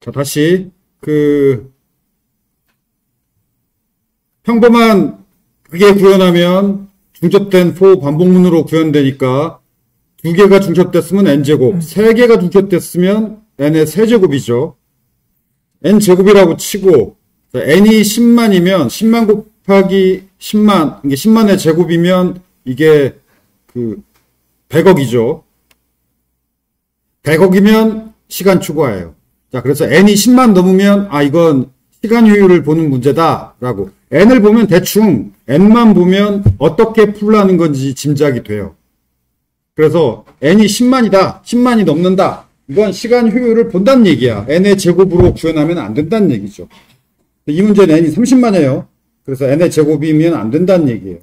자, 다시 평범한 그게 구현하면 중첩된 for 반복문으로 구현되니까 두 개가 중첩됐으면 n제곱, 세 개가 중첩됐으면 n의 세제곱이죠. n제곱이라고 치고 n이 10만이면 10만 곱하기 10만, 이게 10만의 제곱이면 이게 100억이죠. 100억이면 시간 초과예요. 자, 그래서 n이 10만 넘으면 이건 시간 효율을 보는 문제다라고. n을 보면 대충 n만 보면 어떻게 풀라는 건지 짐작이 돼요. 그래서 n이 10만이다. 10만이 넘는다. 이건 시간 효율을 본다는 얘기야. n의 제곱으로 구현하면 안 된다는 얘기죠. 이 문제는 n이 30만이에요. 그래서 n의 제곱이면 안 된다는 얘기예요.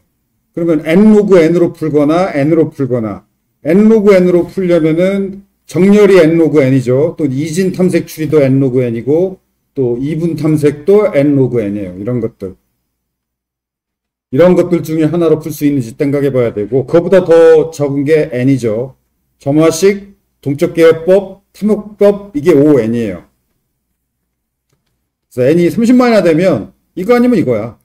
그러면 n 로그 n으로 풀거나 n으로 풀거나 n 로그 n으로 풀려면은 정렬이 n 로그 n이죠. 또 이진 탐색 추리도 n 로그 n이고 또 이분 탐색도 n 로그 n이에요. 이런 것들 중에 하나로 풀 수 있는지 생각해 봐야 되고 그거보다 더 적은 게 n이죠. 점화식, 동적개혁법, 탐욕법 이게 5n이에요. 그래서 n이 30만이나 되면 이거 아니면 이거야.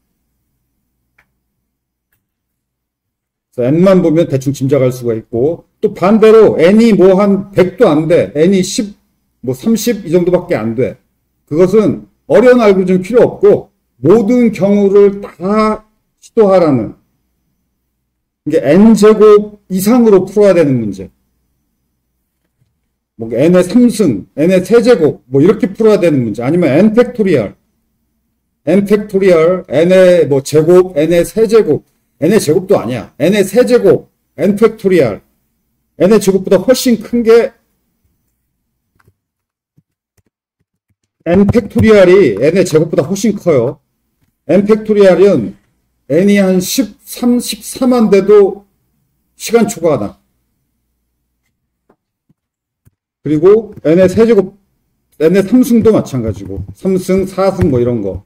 그래서 n만 보면 대충 짐작할 수가 있고 또 반대로 n이 뭐 한 100도 안 돼. n이 10, 뭐 30 이 정도밖에 안 돼. 그것은 어려운 알고리즘 필요 없고 모든 경우를 다 시도하라는 이게 n제곱 이상으로 풀어야 되는 문제. 뭐 n의 3승, n의 세제곱 뭐 이렇게 풀어야 되는 문제. 아니면 n 팩토리얼, n의 뭐 제곱, n의 세제곱, n의 제곱도 아니야. n의 세제곱, n 팩토리얼, n의 제곱보다 훨씬 큰 게 n 팩토리얼이 n의 제곱보다 훨씬 커요. n 팩토리얼은 n이 한 13, 14만 돼도 시간 초과가 나. 그리고 n의 세제곱, n의 3승도 마찬가지고 3승, 4승 뭐 이런 거.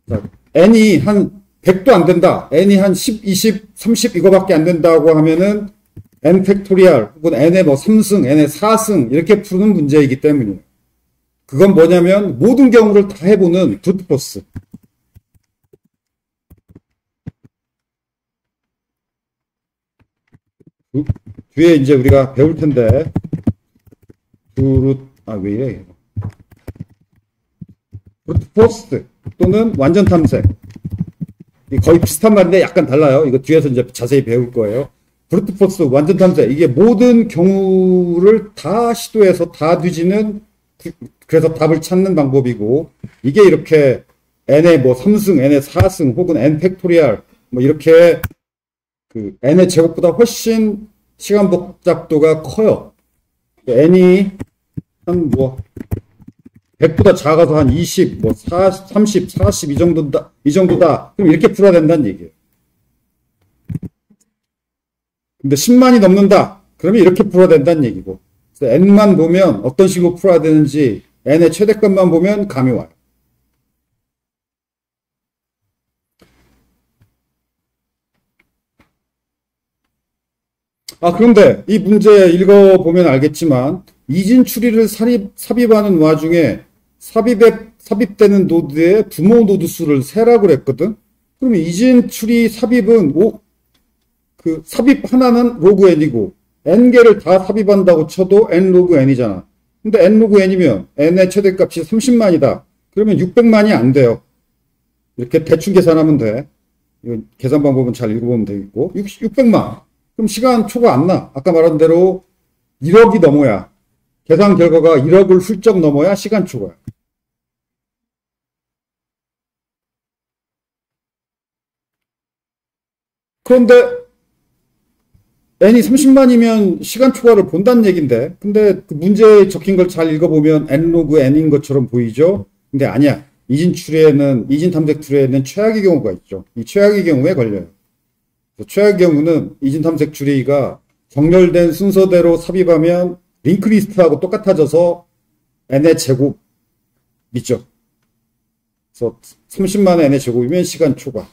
자, n이 한 100도 안 된다. n이 한 10, 20, 30 이거밖에 안 된다고 하면은 n 팩토리얼 혹은 n의 뭐 3승, n의 4승 이렇게 푸는 문제이기 때문이에요. 그건 뭐냐면 모든 경우를 다 해보는 브루트포스. 뒤에 이제 우리가 배울 텐데 왜 이래? 브루트포스 또는 완전 탐색. 거의 비슷한 말인데 약간 달라요. 이거 뒤에서 이제 자세히 배울 거예요. 브루트포스, 완전 탐색. 이게 모든 경우를 다 시도해서 다 뒤지는, 그래서 답을 찾는 방법이고, 이게 이렇게 n의 뭐 3승, n의 4승, 혹은 n 팩토리얼, 뭐 이렇게 n의 제곱보다 훨씬 시간 복잡도가 커요. n이 한 뭐 100보다 작아서 한 20, 뭐 30, 40 이 정도다. 그럼 이렇게 풀어야 된다는 얘기예요. 근데 10만이 넘는다. 그러면 이렇게 풀어야 된다는 얘기고. 그래서 n만 보면 어떤 식으로 풀어야 되는지 n의 최대값만 보면 감이 와요. 그런데 이 문제 읽어보면 알겠지만 이진 추리를 삽입하는 와중에 삽입되는 노드의 부모 노드 수를 세라고 그랬거든. 그러면 이진 추리 삽입은 삽입 하나는 로그 n이고 n개를 다 삽입한다고 쳐도 n 로그 n이잖아. 근데 n 로그 n이면 n의 최대값이 30만이다. 그러면 600만이 안 돼요. 이렇게 대충 계산하면 돼. 이거 계산 방법은 잘 읽어보면 되겠고 600만. 그럼 시간 초과 안 나. 아까 말한 대로 1억이 넘어야 계산 결과가 1억을 훌쩍 넘어야 시간 초과야. 그런데 n이 30만이면 시간 초과를 본다는 얘긴데 근데 그 문제에 적힌 걸 잘 읽어보면 n 로그 n인 것처럼 보이죠? 근데 아니야. 이진 탐색 추리에는 최악의 경우가 있죠. 이 최악의 경우에 걸려요. 최악의 경우는 이진 탐색 추리가 정렬된 순서대로 삽입하면 링크리스트하고 똑같아져서 n의 제곱 있죠. 그래서 30만의 n의 제곱이면 시간 초과.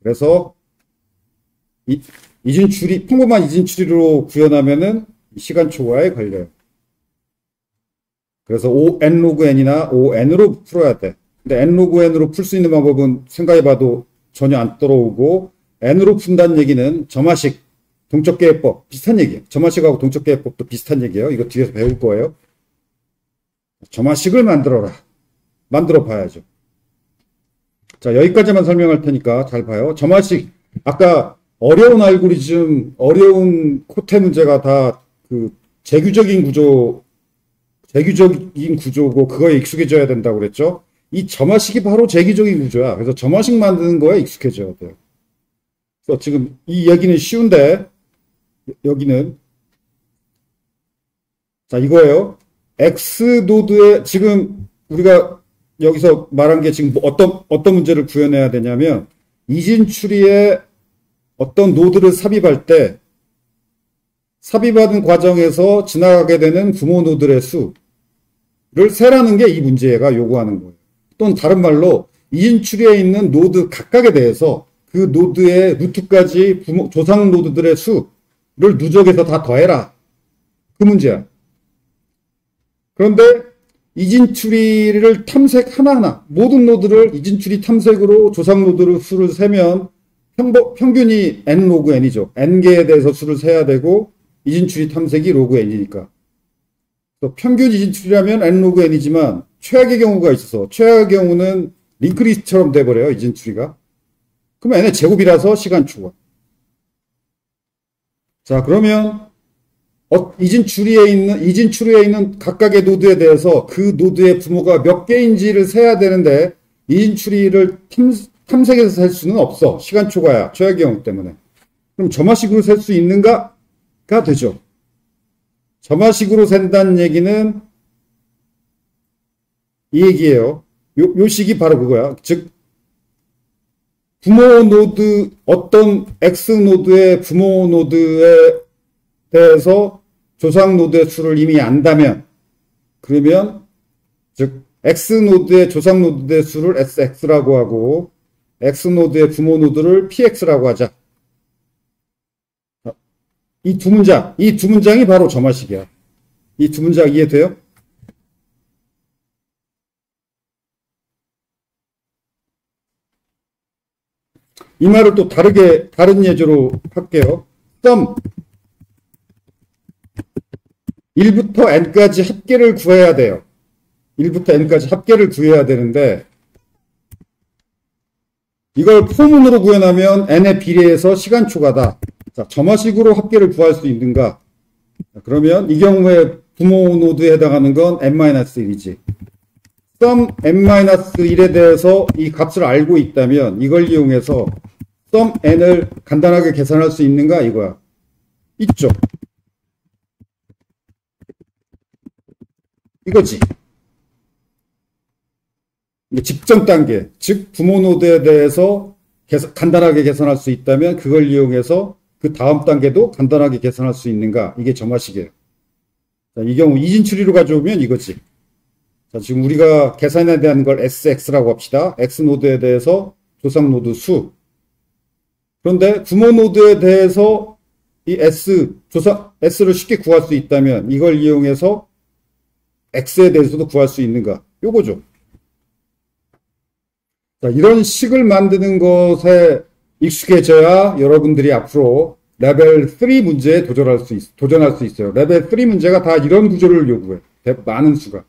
그래서 이진 추리, 평범한 이진 추리로 구현하면은 시간 초과에 걸려요. 그래서 O(n) 로그 n이나 O(n)으로 풀어야 돼. 근데 n 로그 n으로 풀 수 있는 방법은 생각해봐도 전혀 안 떨어오고, n으로 푼다는 얘기는 점화식, 동적계해법 비슷한 얘기예요. 점화식하고 동적계해법도 비슷한 얘기예요. 이거 뒤에서 배울 거예요. 점화식을 만들어 봐야죠. 자, 여기까지만 설명할 테니까 잘 봐요. 점화식, 아까 어려운 알고리즘, 어려운 코테 문제가 다 그 재규적인 구조고 그거에 익숙해져야 된다고 그랬죠. 이 점화식이 바로 재규적인 구조야. 그래서 점화식 만드는 거에 익숙해져야 돼요. 그래서 지금 이 얘기는 쉬운데, 여기는, 자, 이거예요. X 노드에, 지금 우리가 여기서 말한 게 지금 어떤 문제를 구현해야 되냐면, 이진 추리에 어떤 노드를 삽입할 때, 삽입하는 과정에서 지나가게 되는 부모 노드의 수를 세라는 게 이 문제가 요구하는 거예요. 또는 다른 말로, 이진 추리에 있는 노드 각각에 대해서 그 노드의 루트까지 조상 노드들의 수를 누적해서 다 더해라. 그 문제야. 그런데 이진 추리를 탐색 하나하나, 모든 노드를 이진 추리 탐색으로 조상 노드를 수를 세면 평균이 n 로그 n이죠. n개에 대해서 수를 세야 되고, 이진 추리 탐색이 로그 n이니까. 평균 이진 추리라면 n 로그 n이지만 최악의 경우가 있어서, 최악의 경우는 링크리스트처럼 돼버려요, 이진 추리가. 그럼 n의 제곱이라서 시간 초과. 자, 그러면 이진 추리에 있는 각각의 노드에 대해서 그 노드의 부모가 몇 개인지를 세야 되는데, 이진 추리를 탐색해서 셀 수는 없어. 시간 초과야. 최악의 경우 때문에. 그럼 점화식으로 셀 수 있는가가 되죠. 점화식으로 센다는 얘기는 이 얘기예요. 요 식이 바로 그거야. 즉, 부모 노드, 어떤 X 노드의 부모 노드에 대해서 조상 노드의 수를 이미 안다면, 그러면, 즉, X 노드의 조상 노드의 수를 SX라고 하고, X 노드의 부모 노드를 PX라고 하자. 이 두 문장이 바로 점화식이야. 이 두 문장 이해돼요? 이 말을 또 다른 예제로 할게요. sum 1부터 n까지 합계를 구해야 돼요. 1부터 n까지 합계를 구해야 되는데, 이걸 포문으로 구현하면 n에 비례해서 시간 초과다. 자, 점화식으로 합계를 구할 수 있는가? 그러면 이 경우에 부모 노드에 해당하는 건 n-1이지. sum n-1에 대해서 이 값을 알고 있다면 이걸 이용해서 sum n을 간단하게 계산할 수 있는가 이거야. 있죠. 이거지. 집정 단계, 즉 부모 노드에 대해서 간단하게 계산할 수 있다면 그걸 이용해서 그 다음 단계도 간단하게 계산할 수 있는가? 이게 점화식이에요. 자, 이 경우 이진 추리로 가져오면 이거지. 자, 지금 우리가 계산에 대한 걸 SX라고 합시다. X 노드에 대해서 조상 노드 수. 그런데 부모 노드에 대해서 이 S를 쉽게 구할 수 있다면 이걸 이용해서 X에 대해서도 구할 수 있는가? 요거죠. 자, 이런 식을 만드는 것에 익숙해져야 여러분들이 앞으로 레벨 3 문제에 도전할 수 있어요. 레벨 3 문제가 다 이런 구조를 요구해. 많은 수가.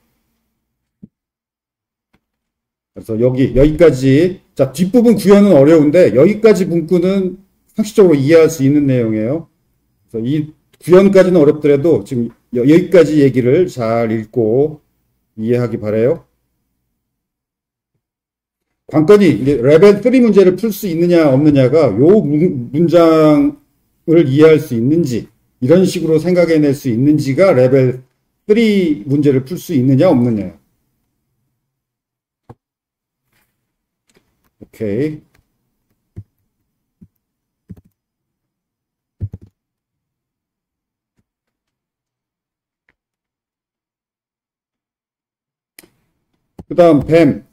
그래서 여기까지. 자, 뒷부분 구현은 어려운데, 여기까지 문구는 상식적으로 이해할 수 있는 내용이에요. 그래서 이 구현까지는 어렵더라도 지금 여기까지 얘기를 잘 읽고 이해하기 바라요. 관건이 이제 레벨 3 문제를 풀 수 있느냐 없느냐가 요 문장을 이해할 수 있는지, 이런 식으로 생각해낼 수 있는지가 레벨 3 문제를 풀 수 있느냐 없느냐. 오케이. 그 다음 뱀.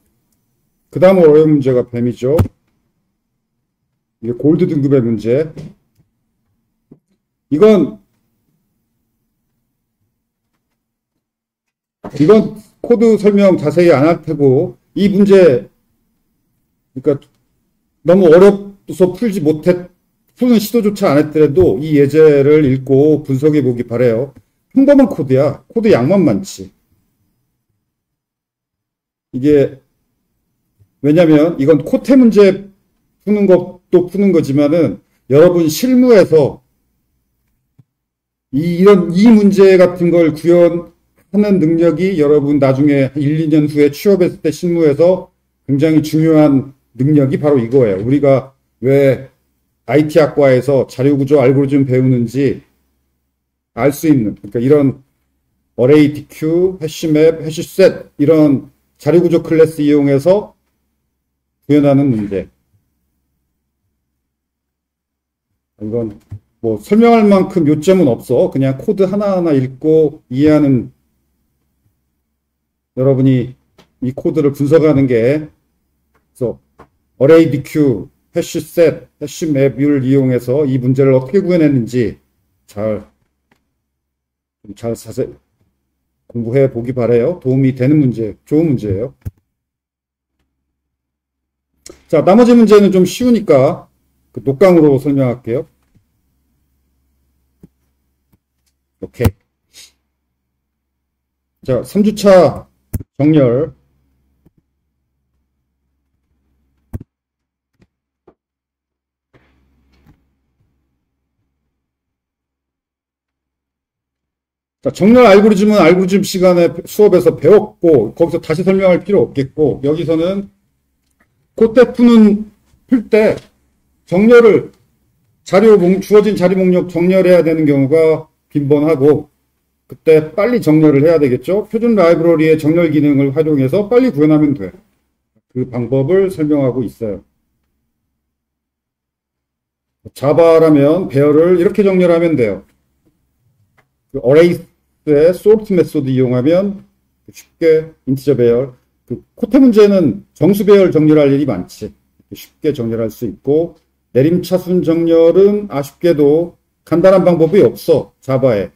그 다음 어려운 문제가 뱀이죠. 이게 골드 등급의 문제. 이건 이건 코드 설명 자세히 안 할 테고, 이 문제, 그러니까 너무 어렵서 푸는 시도조차 안 했더라도 이 예제를 읽고 분석해 보기 바래요. 평범한 코드야. 코드 양만 많지. 이게, 왜냐면 이건 코테 문제 푸는 것도 푸는 거지만은 여러분 실무에서 이 문제 같은 걸 구현하는 능력이 여러분 나중에 1, 2년 후에 취업했을 때 실무에서 굉장히 중요한 능력이 바로 이거예요. 우리가 왜 IT 학과에서 자료구조 알고리즘 배우는지 알 수 있는, 그러니까 이런 어레이 DQ, 해시맵, 해시셋 이런 자료구조 클래스 이용해서 구현하는 문제. 이건 뭐 설명할 만큼 요점은 없어. 그냥 코드 하나하나 읽고 이해하는, 여러분이 이 코드를 분석하는 게, 그래서 어레이 DQ, 해시셋, 해시맵을 이용해서 이 문제를 어떻게 구현했는지 잘 자세히 공부해 보기 바래요. 도움이 되는 문제, 좋은 문제예요. 자, 나머지 문제는 좀 쉬우니까 그 녹강으로 설명할게요. 오케이. 자, 3주차 정렬. 자, 정렬 알고리즘은 알고리즘 시간에 수업에서 배웠고, 거기서 다시 설명할 필요 없겠고, 여기서는 그때 풀 때 정렬을 주어진 자리 목록 정렬해야 되는 경우가 빈번하고, 그때 빨리 정렬을 해야 되겠죠. 표준 라이브러리의 정렬 기능을 활용해서 빨리 구현하면 돼. 그 방법을 설명하고 있어요. 자바라면 배열을 이렇게 정렬하면 돼요. 그 어레이스의 sort 메소드 이용하면 쉽게 인티저 배열, 그 코테 문제는 정수 배열 정렬할 일이 많지. 쉽게 정렬할 수 있고, 내림차순 정렬은 아쉽게도 간단한 방법이 없어. 자바에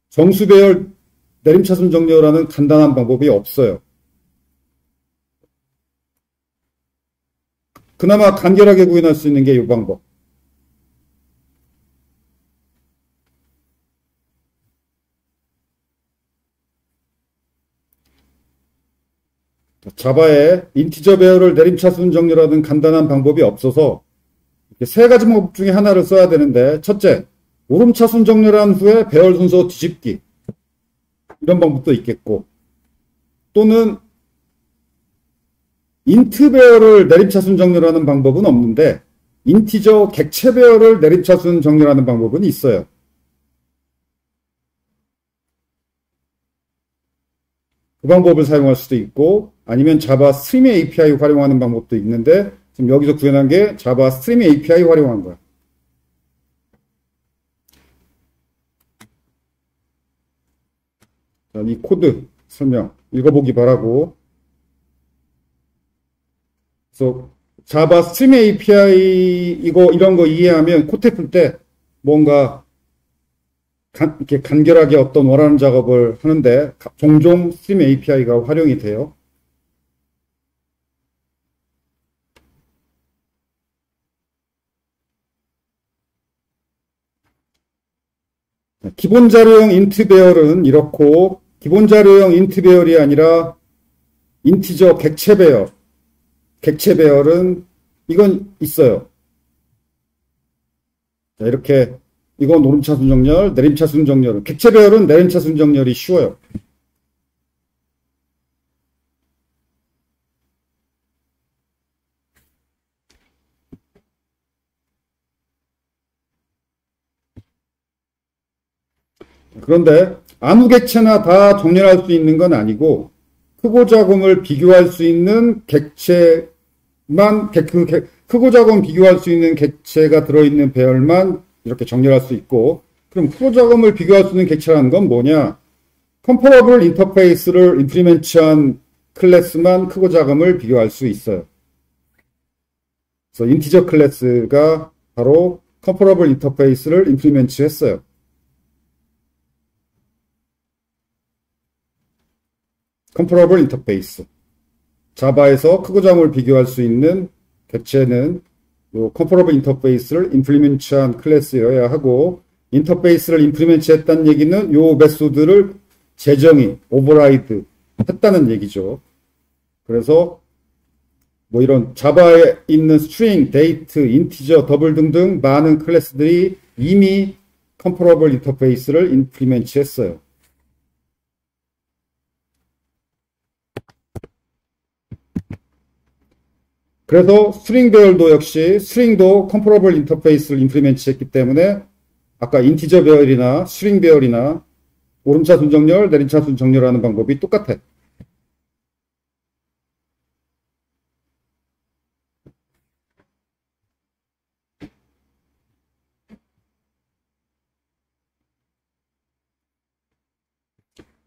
정수 배열 내림차순 정렬하는 간단한 방법이 없어요. 그나마 간결하게 구현할 수 있는 게 이 방법. 자바에 인티저 배열을 내림차순 정렬하는 간단한 방법이 없어서 세 가지 방법 중에 하나를 써야 되는데, 첫째, 오름차순 정렬한 후에 배열 순서 뒤집기. 이런 방법도 있겠고, 또는 인트 배열을 내림차순 정렬하는 방법은 없는데, 인티저 객체 배열을 내림차순 정렬하는 방법은 있어요. 그 방법을 사용할 수도 있고, 아니면 자바 스트림 API 활용하는 방법도 있는데, 지금 여기서 구현한 게 자바 스트림 API 활용한 거야. 자, 이 코드 설명 읽어보기 바라고. 그래서 자바 스트림 API 이런 거 이해하면 코테 풀 때 뭔가 이렇게 간결하게 어떤 원하는 작업을 하는데 종종 스트림 API가 활용이 돼요. 기본 자료형 인트 배열은 이렇고, 기본 자료형 인트 배열이 아니라 인티저 객체 배열. 객체 배열은 이건 있어요. 자, 이렇게 이건 오름차순 정렬, 내림차순 정렬. 객체 배열은 내림차순 정렬이 쉬워요. 그런데 아무 객체나 다 정렬할 수 있는 건 아니고, 크고 작음을 비교할 수 있는 객체만, 크고 작음 비교할 수 있는 객체가 들어있는 배열만 이렇게 정렬할 수 있고, 그럼 크고 작음을 비교할 수 있는 객체라는 건 뭐냐? 컴퍼러블 인터페이스를 임플리멘트한 클래스만 크고 작음을 비교할 수 있어요. 그래서 인티저 클래스가 바로 컴퍼러블 인터페이스를 임플리멘트 했어요. 컴퍼러블 인터페이스. 자바에서 크고 작음을 비교할 수 있는 객체는 요 컴퍼러블 인터페이스를 임플리먼트한 클래스여야 하고, 인터페이스를 임플리먼트 했다는 얘기는 요 메소드를 재정의, 오버라이드 했다는 얘기죠. 그래서 뭐 이런 자바에 있는 스트링, 데이트, 인티저, 더블 등등 많은 클래스들이 이미 컴퍼러블 인터페이스를 임플리먼트 했어요. 그래서 스트링 배열도 역시 스트링도 컴퍼러블 인터페이스를 임플리먼트 했기 때문에 아까 인티저 배열이나 스트링 배열이나 오름차순 정렬, 내림차순 정렬하는 방법이 똑같아.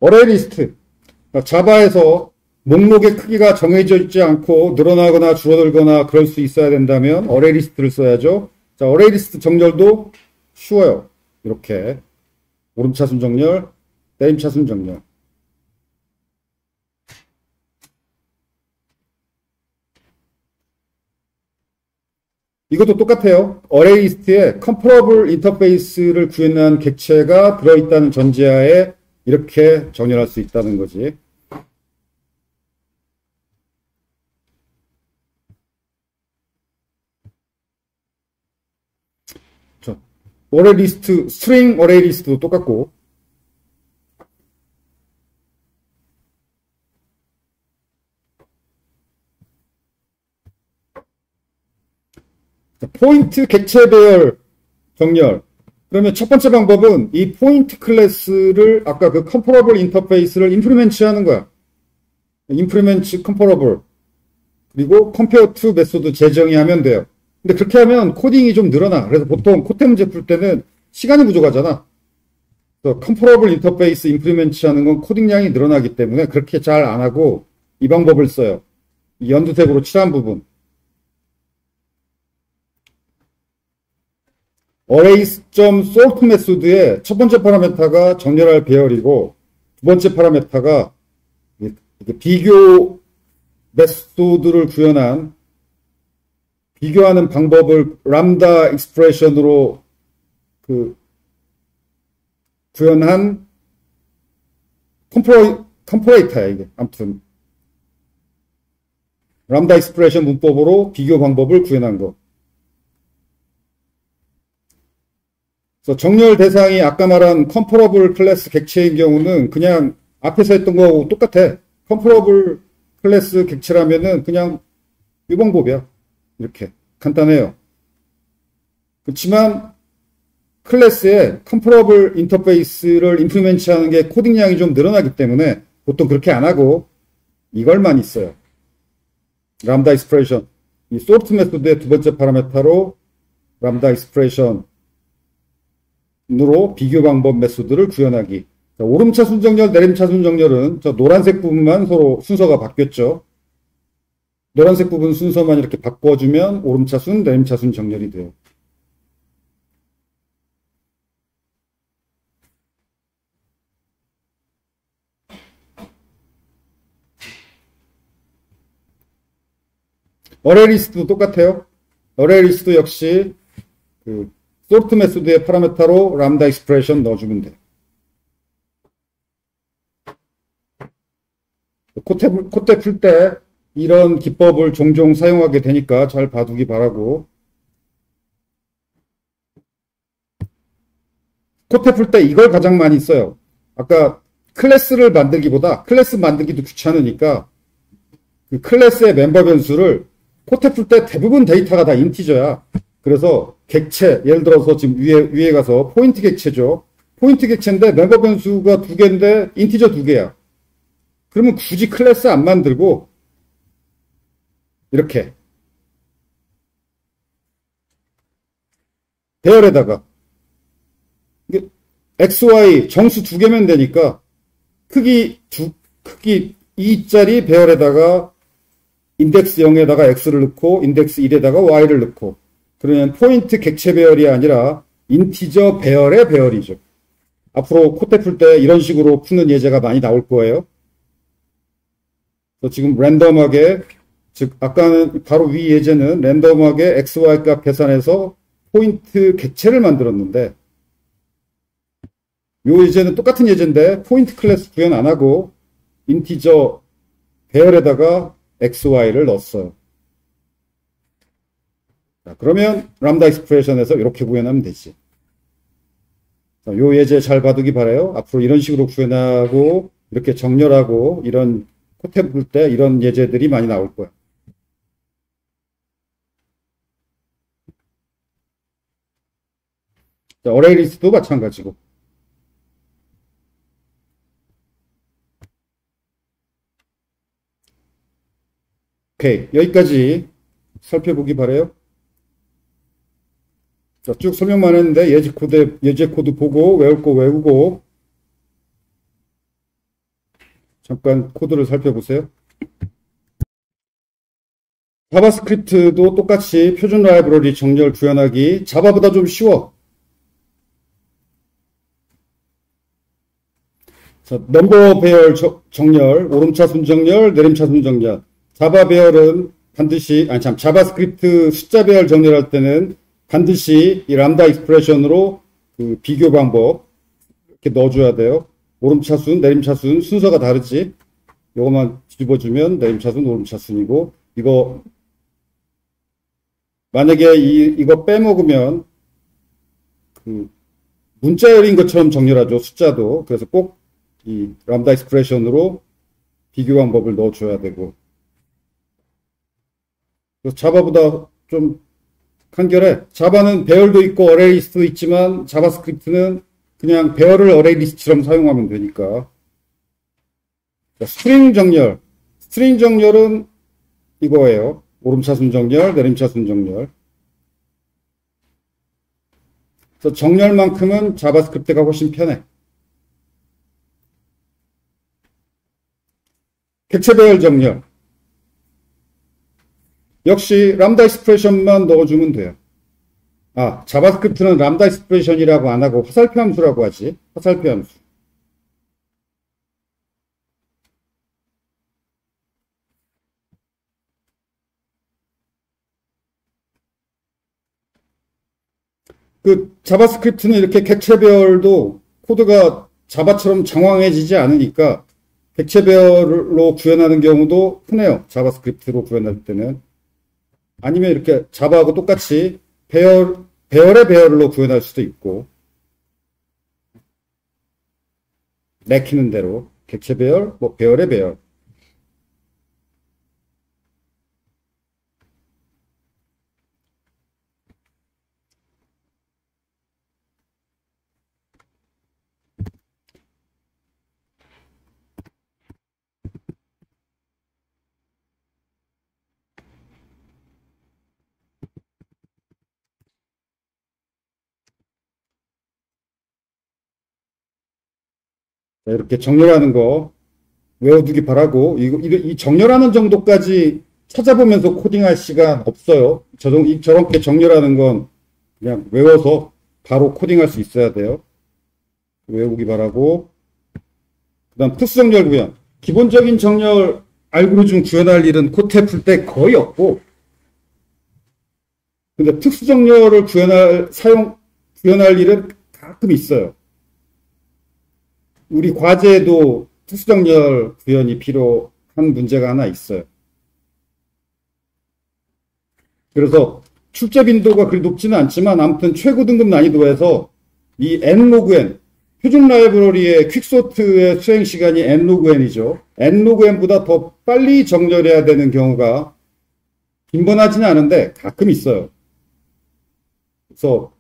어레이 리스트. 자바에서 목록의 크기가 정해져 있지 않고 늘어나거나 줄어들거나 그럴 수 있어야 된다면 어레이 리스트를 써야죠. 자, 어레이 리스트 정렬도 쉬워요. 이렇게 오름차순 정렬, 내림차순 정렬. 이것도 똑같아요. 어레이 리스트에 컴퍼러블 인터페이스를 구현한 객체가 들어있다는 전제하에 이렇게 정렬할 수 있다는 거지. 어레이 리스트, 스트링 어레이 리스트도 똑같고. 포인트 객체 배열 정렬. 그러면 첫 번째 방법은 이 포인트 클래스를 아까 그 컴퍼러블 인터페이스를 임플리먼트 하는 거야. 임플리먼트 컴퍼러블. 그리고 컴페어 투 메소드 재정의 하면 돼요. 근데 그렇게 하면 코딩이 좀 늘어나. 그래서 보통 코테 문제 풀 때는 시간이 부족하잖아. 그래서 컴퍼러블 인터페이스 임플리먼트 하는 건 코딩량이 늘어나기 때문에 그렇게 잘 안 하고 이 방법을 써요. 이 연두색으로 칠한 부분. arrays.sort 메소드의 첫 번째 파라메타가 정렬할 배열이고 두 번째 파라메타가 비교 메소드를 구현한 비교하는 방법을 람다 익스프레션으로 구현한 컴퍼레이터야 이게. 아무튼 람다 익스프레션 문법으로 비교 방법을 구현한 거. 그래서 정렬 대상이 아까 말한 컴퍼러블 클래스 객체인 경우는 그냥 앞에서 했던 거하고 똑같아. 컴퍼러블 클래스 객체라면은 그냥 이 방법이야. 이렇게 간단해요. 그렇지만 클래스에 컴퍼러블 인터페이스를 임플리먼트 하는 게 코딩량이 좀 늘어나기 때문에 보통 그렇게 안 하고 이걸만 있어요. 람다 익스프레션. 이 sort 메소드의 두 번째 파라메타로 람다 익스프레션 으로 비교 방법 메소드를 구현하기. 자, 오름차순 정렬, 내림차순 정렬은 저 노란색 부분만 서로 순서가 바뀌었죠. 노란색 부분 순서만 이렇게 바꿔주면 오름차순, 내림차순 정렬이 돼요. 어레이 리스트도 똑같아요. 어레이 리스트 역시 sort 메소드의 파라메타로 람다 익스프레션 넣어주면 돼. 코테 풀 때 이런 기법을 종종 사용하게 되니까 잘 봐두기 바라고. 코테 풀 때 이걸 가장 많이 써요. 아까 클래스를 만들기보다 클래스 만들기도 귀찮으니까 그 클래스의 멤버 변수를 코테 풀 때 대부분 데이터가 다 인티저야. 그래서 객체, 예를 들어서 지금 위에 가서 포인트 객체죠. 포인트 객체인데 멤버 변수가 2개인데 인티저 2개야. 그러면 굳이 클래스 안 만들고 이렇게 배열에다가 x, y 정수 2개면 되니까 크기 2짜리 배열에다가 인덱스 0에다가 x를 넣고 인덱스 1에다가 y를 넣고 그러면 포인트 객체 배열이 아니라 인티저 배열의 배열이죠. 앞으로 코테 풀 때 이런 식으로 푸는 예제가 많이 나올 거예요. 그래서 지금 랜덤하게, 즉 아까는 바로 위 예제는 랜덤하게 XY 값 계산해서 포인트 객체를 만들었는데, 요 예제는 똑같은 예제인데 포인트 클래스 구현 안 하고 인티저 배열에다가 XY를 넣었어요. 자, 그러면 람다 익스프레션에서 이렇게 구현하면 되지. 자, 요 예제 잘 봐두기 바라요. 앞으로 이런 식으로 구현하고 이렇게 정렬하고 이런 코테 볼 때 이런 예제들이 많이 나올 거야. 자, 어레이 리스트도 마찬가지고. 오케이, 여기까지 살펴보기 바라요. 자, 쭉 설명만 했는데 예제 코드 보고 외울 거 외우고 잠깐 코드를 살펴보세요. 자바스크립트도 똑같이 표준 라이브러리 정렬 구현하기. 자바보다 좀 쉬워. 자, 넘버 배열 정렬, 오름차순 정렬, 내림차순 정렬. 자바 배열은 반드시, 자바스크립트 숫자 배열 정렬할 때는 반드시 이 람다 익스프레션으로 그 비교 방법 이렇게 넣어줘야 돼요. 오름차순, 내림차순 순서가 다르지. 요것만 뒤집어주면 내림차순, 오름차순이고, 이거 만약에 이거 빼먹으면 그 문자열인 것처럼 정렬하죠. 숫자도. 그래서 꼭 이 람다 익스프레션으로 비교 방법을 넣어줘야 되고. 그래서 자바보다 좀 간결해. 자바는 배열도 있고 어레이 리스트도 있지만 자바스크립트는 그냥 배열을 어레이 리스트처럼 사용하면 되니까. 자, 스트링 정렬. 스트링 정렬은 이거예요. 오름차순 정렬, 내림차순 정렬. 그래서 정렬만큼은 자바스크립트가 훨씬 편해. 객체 배열 정렬. 역시 람다 익스프레션만 넣어주면 돼요. 아, 자바스크립트는 람다 익스프레션이라고 안 하고 화살표 함수라고 하지. 화살표 함수. 그 자바스크립트는 이렇게 객체배열도 코드가 자바처럼 장황해지지 않으니까 객체배열로 구현하는 경우도 흔해요. 자바스크립트로 구현할 때는. 아니면 이렇게 자바하고 똑같이 배열의 배열로 구현할 수도 있고, 내키는 대로 객체배열, 뭐 배열의 배열. 자, 이렇게 정렬하는 거 외워두기 바라고, 이 정렬하는 정도까지 찾아보면서 코딩할 시간 없어요. 저렇게 정렬하는 건 그냥 외워서 바로 코딩할 수 있어야 돼요. 외우기 바라고. 그 다음 특수정렬 구현. 기본적인 정렬 알고리즘 구현할 일은 코테 풀 때 거의 없고, 근데 특수정렬을 구현할 일은 가끔 있어요. 우리 과제에도 특수정렬 구현이 필요한 문제가 하나 있어요. 그래서 출제 빈도가 그리 높지는 않지만 아무튼 최고 등급 난이도에서 이 nlogn, 표준 라이브러리의 퀵소트의 수행 시간이 nlogn이죠. nlogn보다 더 빨리 정렬해야 되는 경우가 빈번하지는 않은데 가끔 있어요. 그래서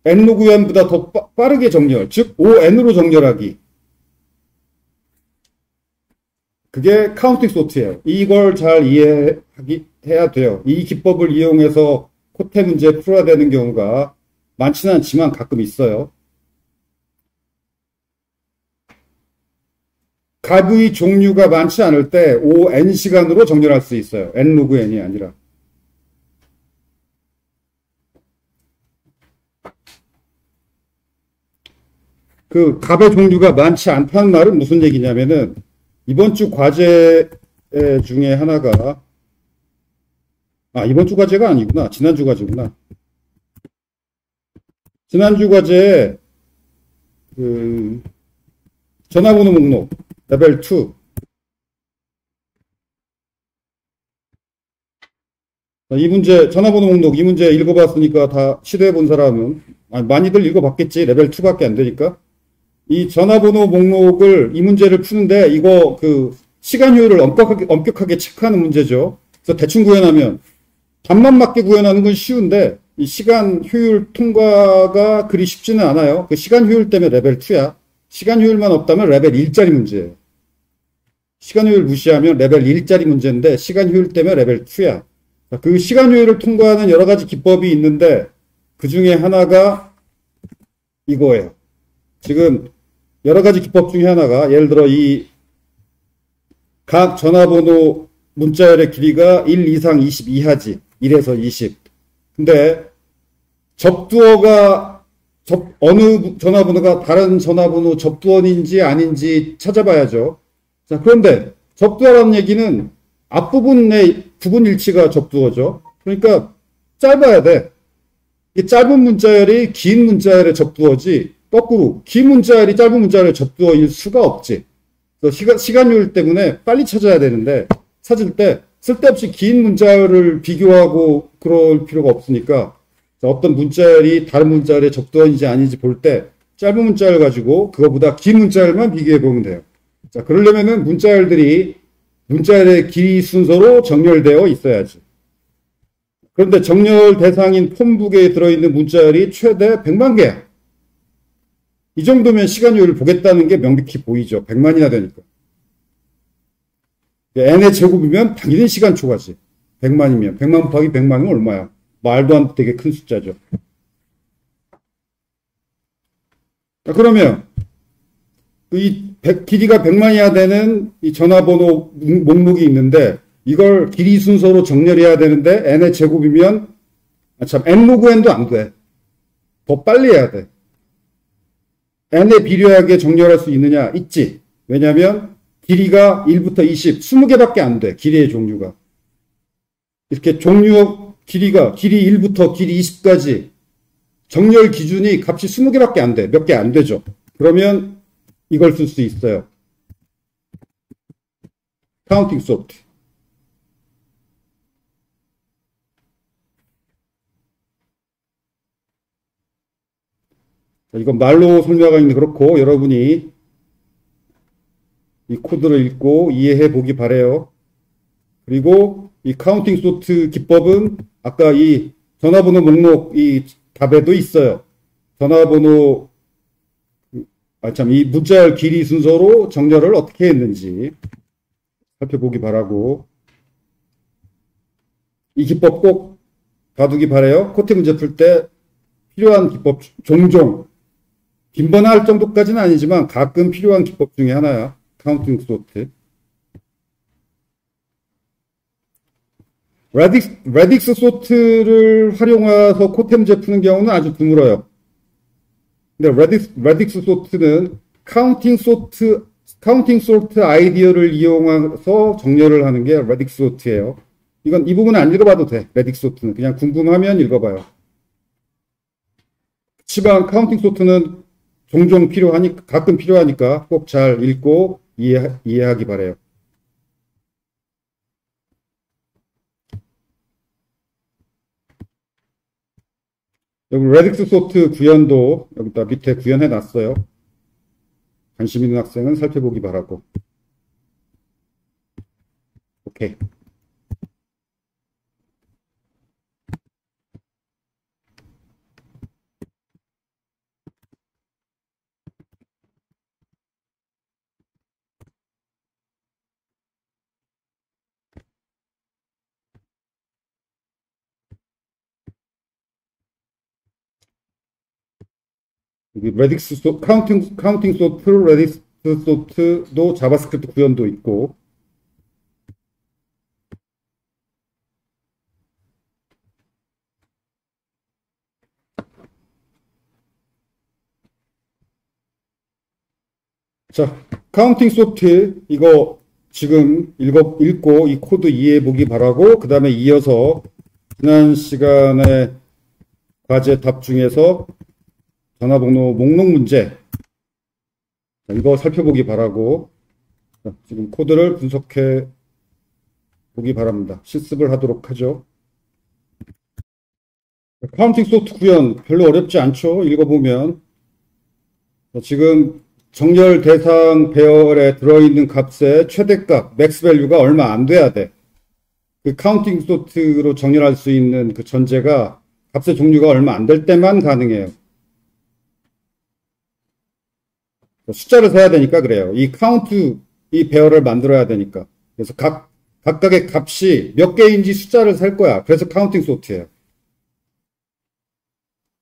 nlogn보다 더 빠르게 정렬, 즉 on으로 정렬하기. 그게 카운팅 소트예요. 이걸 잘 이해해야 돼요. 이 기법을 이용해서 코테 문제 풀어야 되는 경우가 많지는 않지만 가끔 있어요. 값의 종류가 많지 않을 때 on 시간으로 정렬할 수 있어요. nlogn이 아니라. 그 값의 종류가 많지 않다는 말은 무슨 얘기냐면은 이번 주 과제 중에 하나가, 이번 주 과제가 아니구나. 지난주 과제구나. 지난주 과제에 그 전화번호 목록 레벨 2. 이 문제, 전화번호 목록, 이 문제 읽어봤으니까 다 시도해 본 사람은, 많이들 읽어봤겠지. 레벨 2밖에 안 되니까. 이 전화번호 목록을, 이 문제를 푸는데, 이거 시간 효율을 엄격하게 체크하는 문제죠. 그래서 대충 구현하면, 답만 맞게 구현하는 건 쉬운데, 이 시간 효율 통과가 그리 쉽지는 않아요. 그 시간 효율 때문에 레벨 2야. 시간 효율만 없다면 레벨 1짜리 문제예요. 시간 효율 무시하면 레벨 1짜리 문제인데, 시간 효율 때문에 레벨 2야. 그 시간 효율을 통과하는 여러 가지 기법이 있는데 그 중에 하나가 이거예요. 지금 여러 가지 기법 중에 하나가 예를 들어 이 각 전화번호 문자열의 길이가 1 이상 20 이하지. 1에서 20. 근데 접두어가 어느 전화번호가 다른 전화번호 접두원인지 아닌지 찾아봐야죠. 자, 그런데 접두어라는 얘기는 앞부분의 부분 일치가 접두어죠. 그러니까 짧아야 돼. 이 짧은 문자열이 긴 문자열의 접두어지 거꾸로 긴 문자열이 짧은 문자열의 접두어일 수가 없지. 그래서 시간효율 때문에 빨리 찾아야 되는데 찾을 때 쓸데없이 긴 문자열을 비교하고 그럴 필요가 없으니까 어떤 문자열이 다른 문자열의 접두어인지 아닌지 볼 때 짧은 문자열 가지고 그거보다 긴 문자열만 비교해 보면 돼요. 자, 그러려면은 문자열의 길이 순서로 정렬되어 있어야지. 그런데 정렬 대상인 폼북에 들어있는 문자열이 최대 100만 개야. 이 정도면 시간효율을 보겠다는 게 명백히 보이죠. 100만이나 되니까. n의 제곱이면 당연히 시간 초과지. 100만이면. 100만 곱하기 100만이면 얼마야? 말도 안 되게 큰 숫자죠. 그러면 길이가 100만이어야 되는 이 전화번호 목록이 있는데 이걸 길이 순서로 정렬해야 되는데 n의 제곱이면 n 로그 n도 안 돼. 더 빨리 해야 돼. n에 비례하게 정렬할 수 있느냐? 있지. 왜냐하면 길이가 1부터 20, 20개밖에 안 돼. 길이의 종류가. 이렇게 길이 1부터 길이 20까지 정렬 기준이 값이 20개밖에 안 돼. 몇 개 안 되죠. 그러면 이걸 쓸 수 있어요. 카운팅 소프트. 이건 말로 설명하기는 그렇고 여러분이 이 코드를 읽고 이해해 보기 바래요. 그리고 이 카운팅 소트 기법은 아까 이 전화번호 목록 이 답에도 있어요. 전화번호 이 문자열 길이 순서로 정렬을 어떻게 했는지 살펴보기 바라고 이 기법 꼭 봐두기 바래요. 코트 문제 풀 때 필요한 기법 종종 빈번할 정도까지는 아니지만 가끔 필요한 기법 중에 하나야. 카운팅 소트. 레딕스 소트를 활용해서 코트 문제 푸는 경우는 아주 드물어요. 근데 레딕스 소트는 카운팅 소트 아이디어를 이용해서 정렬을 하는 게 레딕스 소트예요. 이 부분은 안 읽어봐도 돼. 레딕스 소트는 그냥 궁금하면 읽어봐요. 그치만 카운팅 소트는 종종 가끔 필요하니까 꼭 잘 읽고 이해하기 바래요. 여기 레딕스 소트 구현도 여기다 밑에 구현해 놨어요. 관심 있는 학생은 살펴보기 바라고. 오케이. 여기 카운팅 소트, 레딕스 소트도 자바스크립트 구현도 있고. 자, 카운팅 소트, 이거 지금 읽고 이 코드 이해해 보기 바라고, 그 다음에 이어서 지난 시간에 과제 답 중에서 전화번호 목록 문제, 이거 살펴보기 바라고, 지금 코드를 분석해 보기 바랍니다. 실습을 하도록 하죠. 카운팅 소트 구현 별로 어렵지 않죠? 읽어보면. 지금 정렬 대상 배열에 들어있는 값의 최대값, 맥스 밸류가 얼마 안 돼야 돼. 그 카운팅 소트로 정렬할 수 있는 그 전제가 값의 종류가 얼마 안 될 때만 가능해요. 숫자를 세야 되니까 그래요. 이 카운트, 이 배열을 만들어야 되니까. 그래서 각각의 값이 몇 개인지 숫자를 셀 거야. 그래서 카운팅 소트예요.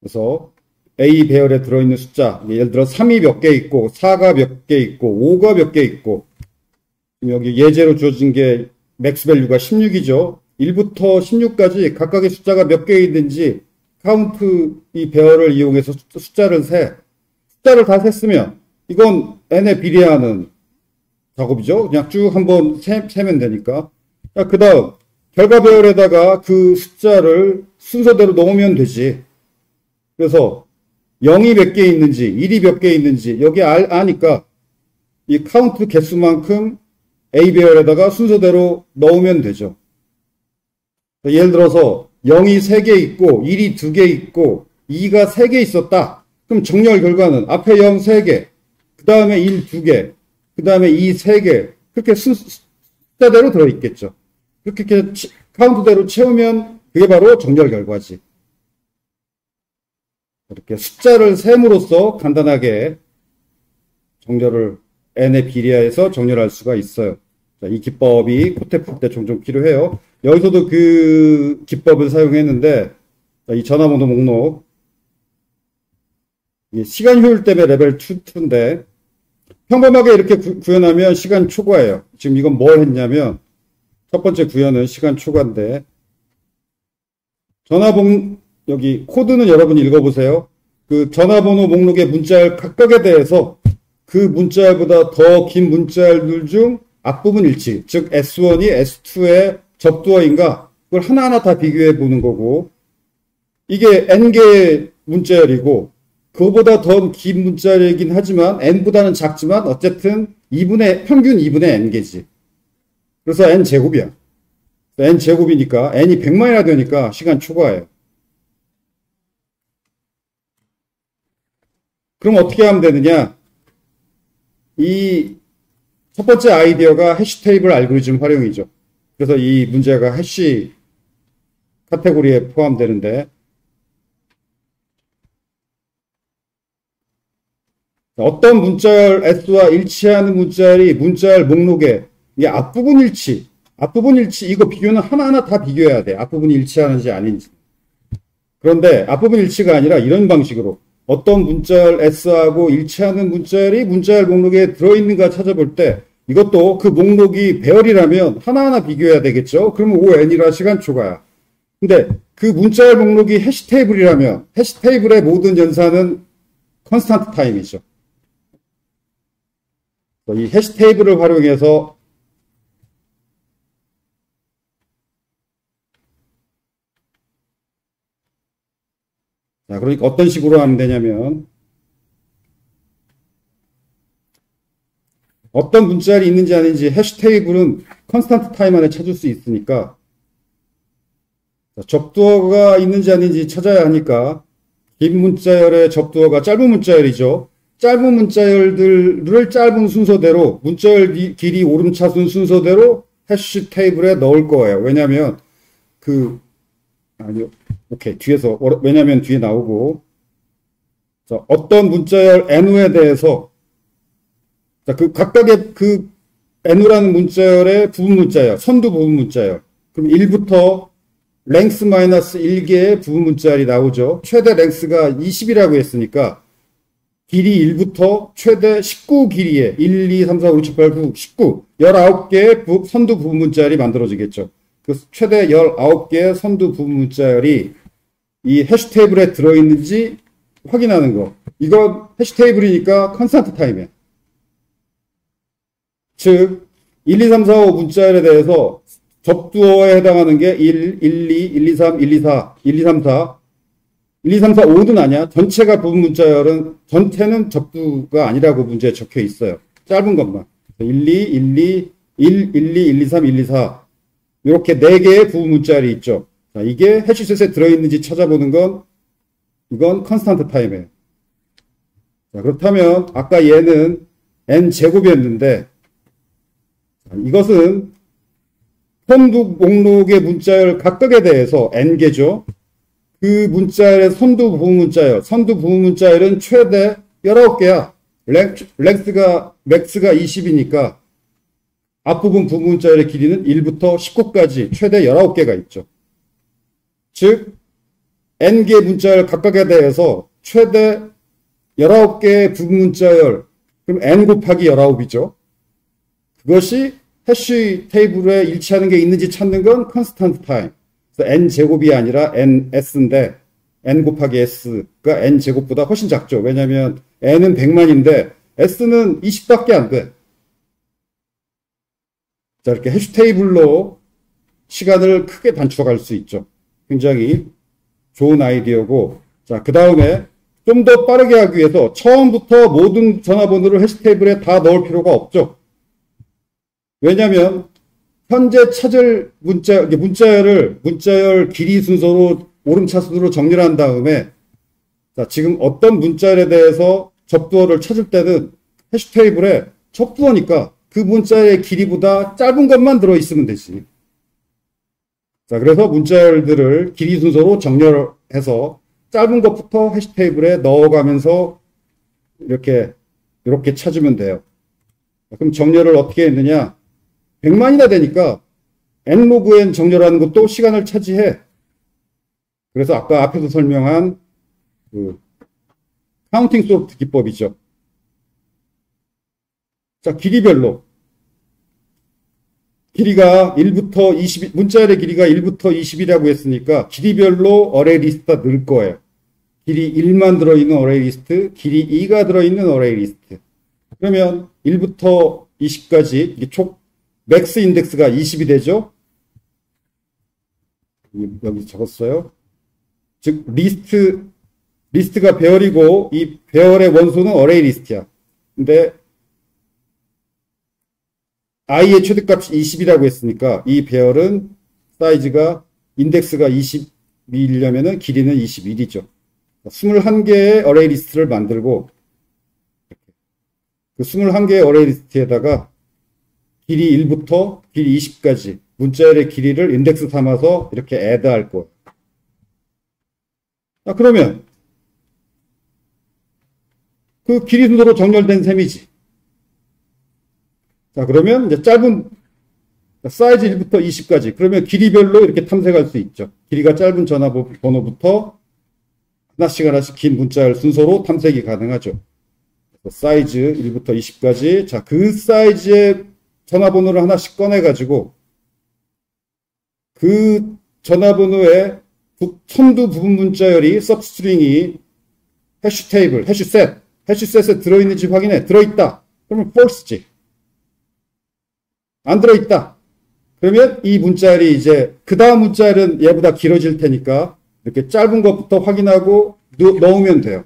그래서 A 배열에 들어있는 숫자, 예를 들어 3이 몇 개 있고 4가 몇 개 있고 5가 몇 개 있고, 여기 예제로 주어진 게 맥스 밸류가 16이죠. 1부터 16까지 각각의 숫자가 몇 개 있는지 카운트 이 배열을 이용해서 숫자를 세. 숫자를 다 셌으면 이건 n에 비례하는 작업이죠. 그냥 쭉 한번 세면 되니까. 그 다음 결과 배열에다가 그 숫자를 순서대로 넣으면 되지. 그래서 0이 몇 개 있는지 1이 몇 개 있는지 여기 아니까 이 카운트 개수만큼 A 배열에다가 순서대로 넣으면 되죠. 예를 들어서 0이 3개 있고 1이 2개 있고 2가 3개 있었다. 그럼 정렬 결과는 앞에 0 3개, 그 다음에 1 2개, 그 다음에 2 3개, 그렇게 숫자대로 들어있겠죠. 그렇게 카운트대로 채우면 그게 바로 정렬 결과지. 이렇게 숫자를 셈으로써 간단하게 정렬을 n에 비례해서 정렬할 수가 있어요. 자, 이 기법이 코테 풀 때 종종 필요해요. 여기서도 그 기법을 사용했는데, 자, 이 전화번호 목록, 시간 효율 때문에 레벨 2인데 평범하게 이렇게 구현하면 시간 초과예요. 지금 이건 뭘 했냐면 첫 번째 구현은 시간 초과인데, 여기 코드는 여러분이 읽어보세요. 그 전화번호 목록의 문자열 각각에 대해서 그 문자열보다 더 긴 문자열들 중 앞부분 일치, 즉 S1이 S2의 접두어인가, 그걸 하나하나 다 비교해 보는 거고, 이게 n개의 문자열이고 그거보다 더 긴 문자열이긴 하지만 n보다는 작지만 어쨌든 평균 2분의 n개지. 그래서 n제곱이야. n제곱이니까 n이 100만이나 되니까 시간 초과예요. 그럼 어떻게 하면 되느냐? 이 첫 번째 아이디어가 해시 테이블 알고리즘 활용이죠. 그래서 이 문제가 해시 카테고리에 포함되는데, 어떤 문자열 S와 일치하는 문자열이 문자열 목록에, 이게 앞부분 일치, 이거 비교는 하나하나 다 비교해야 돼. 앞부분이 일치하는지 아닌지. 그런데 앞부분 일치가 아니라 이런 방식으로 어떤 문자열 S하고 일치하는 문자열이 문자열 목록에 들어있는가 찾아볼 때, 이것도 그 목록이 배열이라면 하나하나 비교해야 되겠죠. 그러면 ON이라 시간 초과야. 근데 그 문자열 목록이 해시 테이블이라면 해시 테이블의 모든 연산은 컨스탄트 타임이죠. 이 해시 테이블을 활용해서 자, 그러니까 어떤 식으로 하면 되냐면, 어떤 문자열이 있는지 아닌지 해시 테이블은 컨스탄트 타임 안에 찾을 수 있으니까, 접두어가 있는지 아닌지 찾아야 하니까 긴 문자열의 접두어가 짧은 문자열이죠. 짧은 문자열들을 짧은 순서대로 문자열 길이 오름차순 순서대로 해시 테이블에 넣을 거예요. 왜냐면 왜냐면 뒤에 나오고, 자, 어떤 문자열 n우에 대해서, 자, 각각의 그 n우라는 문자열의 부분 문자열, 선두 부분 문자열. 그럼 1부터 랭스 마이너스 1개의 부분 문자열이 나오죠. 최대 랭스가 20이라고 했으니까 길이 1부터 최대 19 길이의 1, 2, 3, 4, 5, 6, 7, 8, 9, 19, 19개의 선두 부분 문자열이 만들어지겠죠. 그 최대 19개의 선두 부분 문자열이 이 해시 테이블에 들어있는지 확인하는 거. 이건 해시 테이블이니까 컨스탄트 타임이야. 즉, 1, 2, 3, 4, 5 문자열에 대해서 접두어에 해당하는 게 1, 1, 2, 1, 2, 3, 1, 2, 4, 1, 2, 3, 4. 1, 2, 3, 4, 5는 아니야. 전체가 부분 문자열은 전체는 접두가 아니라고 문제에 적혀 있어요. 짧은 것만. 1, 2, 1, 2, 1, 1, 2, 1, 2, 3, 1, 2, 4. 이렇게 4개의 부분 문자열이 있죠. 자, 이게 해시셋에 들어있는지 찾아보는 건 이건 컨스탄트 타임이에요. 자, 그렇다면 아까 얘는 n제곱이었는데 이것은 선두 목록의 문자열 각각에 대해서 n개죠. 그 문자열의 선두 부분 문자열, 선두 부분 문자열은 최대 19개야. 맥스가 20이니까 앞부분 부분 문자열의 길이는 1부터 19까지 최대 19개가 있죠. 즉 n개 문자열 각각에 대해서 최대 19개의 부분 문자열, 그럼 n 곱하기 19이죠. 그것이 해시 테이블에 일치하는 게 있는지 찾는 건 컨스탄트 타임. 그래서 n제곱이 아니라 ns인데 n 곱하기 s가 n제곱보다 훨씬 작죠. 왜냐하면 n은 100만인데 s는 20밖에 안 돼. 자, 이렇게 해시 테이블로 시간을 크게 단축할 수 있죠. 굉장히 좋은 아이디어고, 자, 그 다음에 좀 더 빠르게 하기 위해서 처음부터 모든 전화번호를 해시 테이블에 다 넣을 필요가 없죠. 왜냐하면 현재 찾을 문자열 길이 순서로 오름차순으로 정리를 한 다음에, 자, 지금 어떤 문자열에 대해서 접두어를 찾을 때는 해시 테이블에 접두어니까 그 문자의 길이보다 짧은 것만 들어있으면 되지. 자, 그래서 문자열들을 길이 순서로 정렬해서 짧은 것부터 해시 테이블에 넣어가면서 이렇게 찾으면 돼요. 그럼 정렬을 어떻게 했느냐? 100만이나 되니까 n로그 n 정렬하는 것도 시간을 차지해. 그래서 아까 앞에서 설명한 그 카운팅 소트 기법이죠. 자, 길이별로. 길이가 1부터 20, 문자열의 길이가 1부터 20이라고 했으니까 길이별로 어레이 리스트가 늘 거예요. 길이 1만 들어있는 어레이 리스트, 길이 2가 들어있는 어레이 리스트. 그러면 1부터 20까지 이게 총 맥스 인덱스가 20이 되죠. 여기 적었어요. 즉 리스트가 배열이고 이 배열의 원소는 어레이 리스트야. 근데 i의 최대값이 20이라고 했으니까 이 배열은 사이즈가 인덱스가 20이려면은 길이는 21이죠. 21개의 어레이 리스트를 만들고 그 21개의 어레이 리스트에다가 길이 1부터 길이 20까지 문자열의 길이를 인덱스 삼아서 이렇게 애드할 거예요. 자, 그러면 그 길이 순서로 정렬된 셈이지. 자, 그러면 이제 짧은 사이즈 1부터 20까지. 그러면 길이별로 이렇게 탐색할 수 있죠. 길이가 짧은 전화번호부터 하나씩 긴 문자열 순서로 탐색이 가능하죠. 사이즈 1부터 20까지. 자, 그 사이즈의 전화번호를 하나씩 꺼내가지고 그 전화번호의 선두 부분 문자열이 서브스트링이 해시 테이블, 해시셋에 들어있는지 확인해. 들어있다. 그러면 false지. 안 들어있다. 그러면 이 문자열이 이제 그 다음 문자열은 얘보다 길어질 테니까 이렇게 짧은 것부터 확인하고 넣으면 돼요.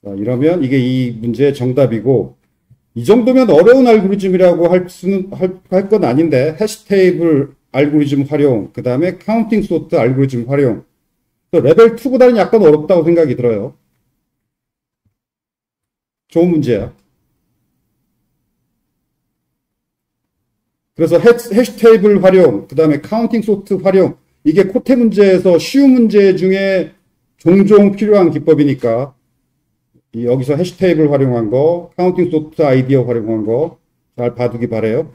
자, 이러면 이게 이 문제의 정답이고, 이 정도면 어려운 알고리즘이라고 할 건 아닌데 해시 테이블 알고리즘 활용, 그 다음에 카운팅 소트 알고리즘 활용, 또 레벨 2보다는 약간 어렵다고 생각이 들어요. 좋은 문제야. 그래서 해시 테이블 활용, 그 다음에 카운팅 소트 활용, 이게 코테 문제에서 쉬운 문제 중에 종종 필요한 기법이니까 여기서 해시 테이블 활용한 거, 카운팅 소트 아이디어 활용한 거 잘 봐두기 바래요.